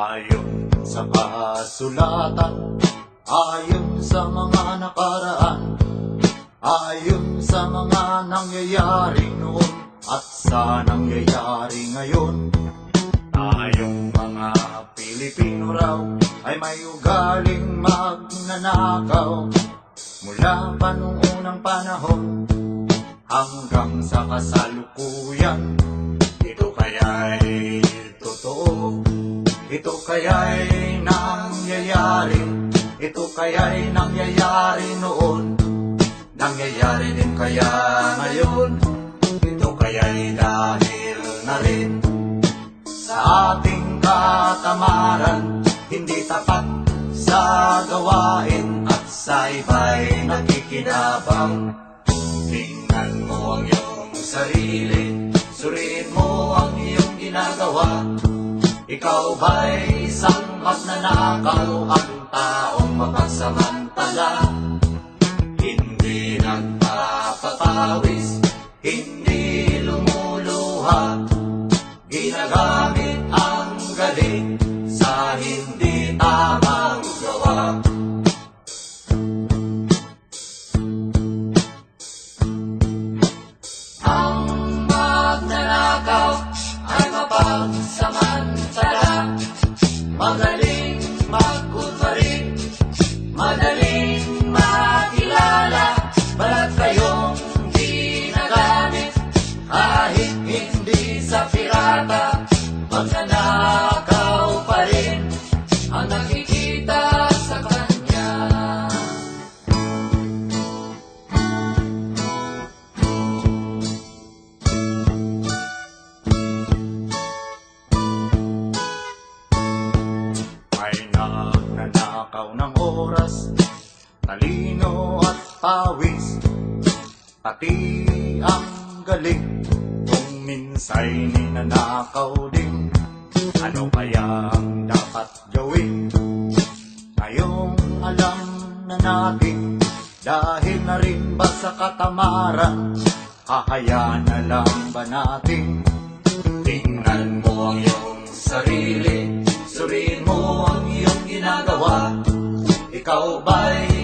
Ayon sa kasulatan, ayon sa mga nakaraan, ayon sa mga nangyayari noon at sa nangyayari ngayon, tayong mga Pilipino raw ay may ugaling magnanakaw mula pa noong unang panahon hanggang sa kasalukuyan. Ito kaya'y totoo, ito kaya'y nangyayari, ito kaya'y nangyayari noon, nangyayari din kaya ngayon. Ito kaya'y dahil na rin sa ating katamaran, hindi tapat sa gawain at sa iba'y nakikinabang. Tingnan mo ang iyong sarili, suriin mo ang iyong ginagawa. Ikaw ba'y isang magnanakaw, ang taong mapagsamantala? Hindi nagpapapawis, hindi lumuluha, ginagamit ang galing sa hindi tamang gawa. Ang magnanakaw ay mapagsamantala, magaling magkunwari, madaling makilala, balat kayong ginagamit kahit hindi sa pirata. Magnanakaw pa rin ang nakikita sa kanya. May nagnanakaw ng oras, talino at pawis, pati ang galing kung minsa'y ninanakaw din. Ano kaya ang dapat gawin? Ngayong alam na natin, dahil na rin ba sa katamaran, hahayaan na lang ba natin? Tingnan mo ang iyong sarili, suriin mo ang iyong ginagawa. Ikaw ba'y